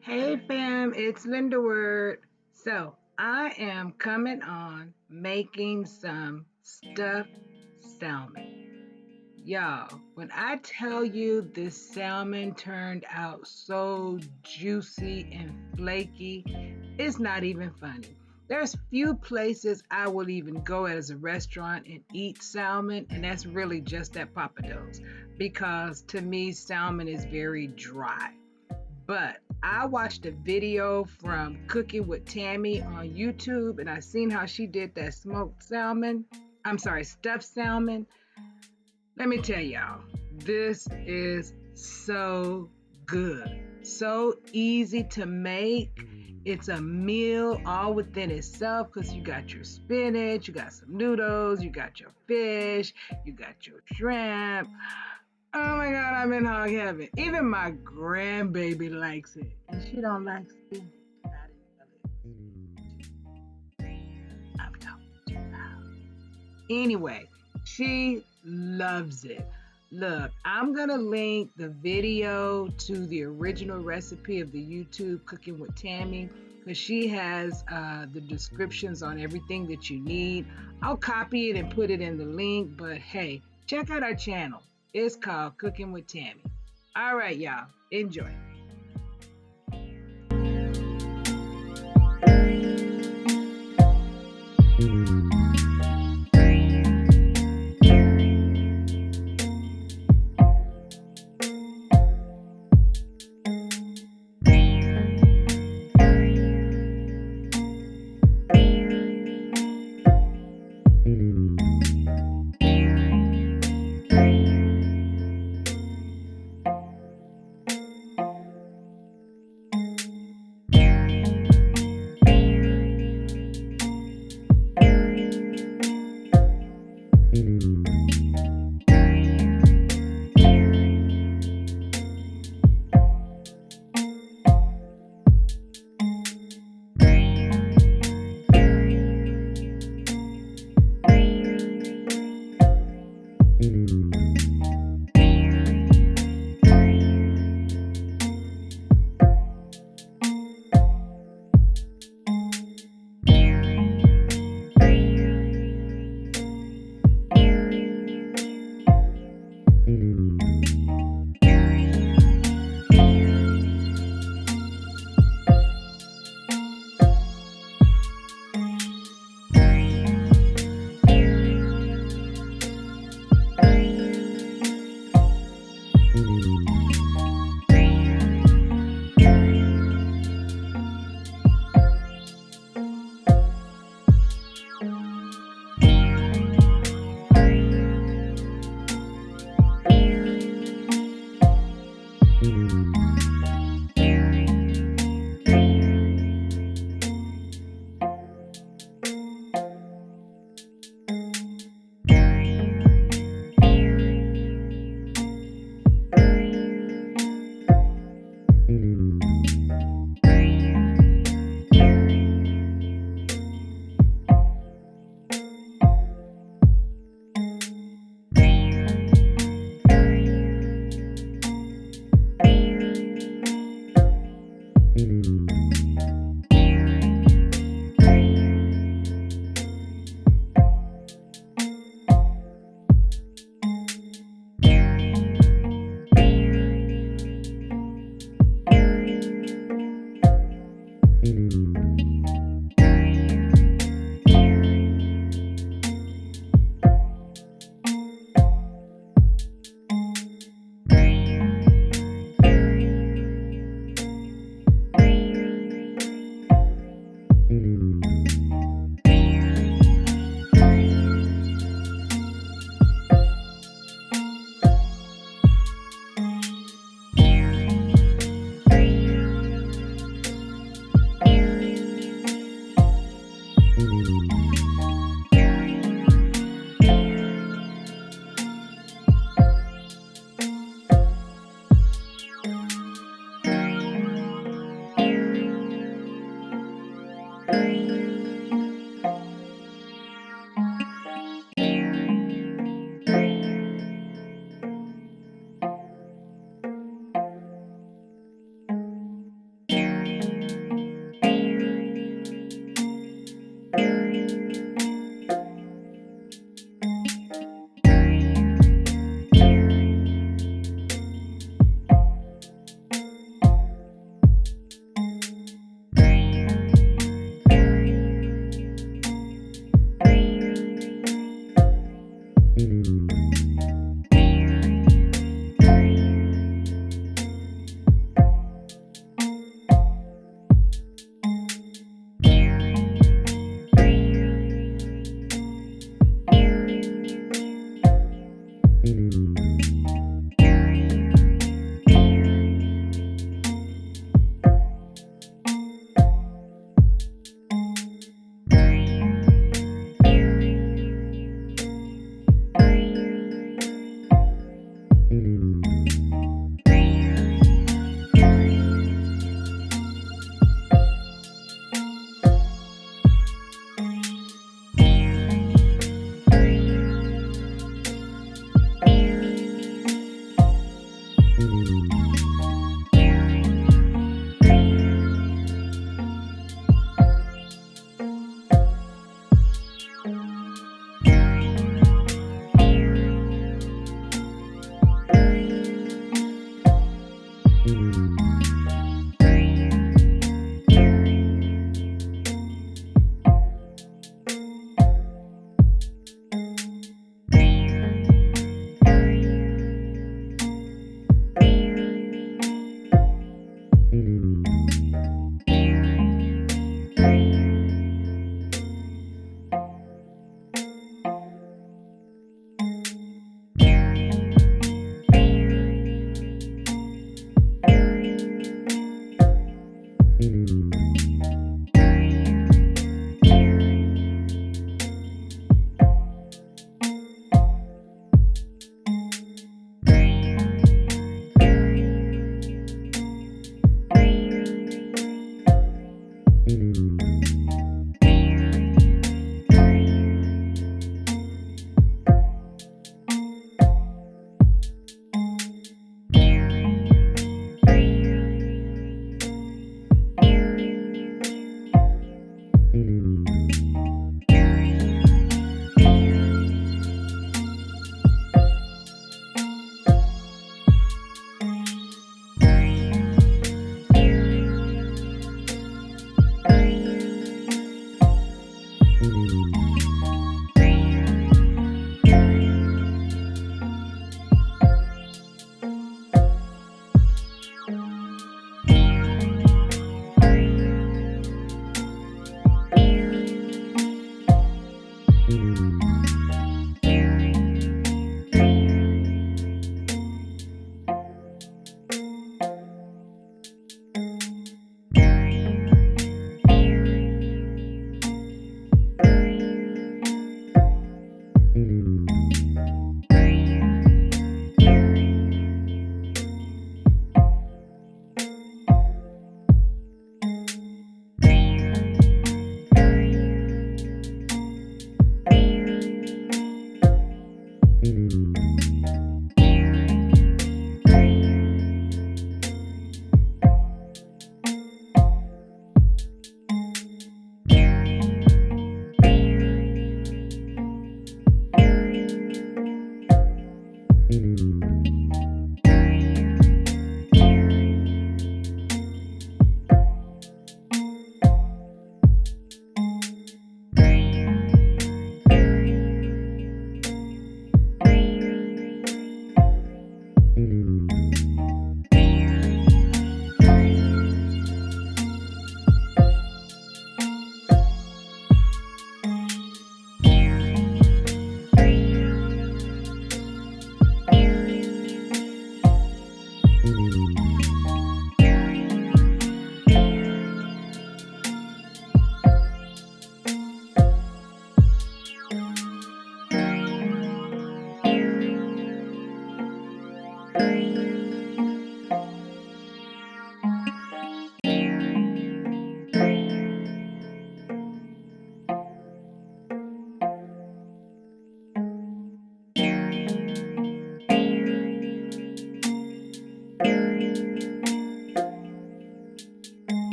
Hey fam, it's Linda Word. So I am coming on making some stuffed salmon. Y'all, when I tell you this salmon turned out so juicy and flaky, it's not even funny. There's few places I will even go as a restaurant and eat salmon, and that's really just at Papa Do's because to me, salmon is very dry. But I watched a video from Cooking with Tammy on YouTube and I seen how she did that smoked salmon. I'm sorry, stuffed salmon. Let me tell y'all, this is so good. So easy to make. It's a meal all within itself because you got your spinach, you got some noodles, you got your fish, you got your shrimp. Oh my God, I'm in hog heaven. Even my grandbaby likes it, and she don't like spinach. I I'm talking too loud. Anyway, she loves it. Look, I'm gonna link the video to the original recipe of the YouTube Cooking with Tammy because she has the descriptions on everything that you need. I'll copy it and put it in the link, but hey, check out our channel. It's called Cooking with Tammy. All right, y'all, enjoy.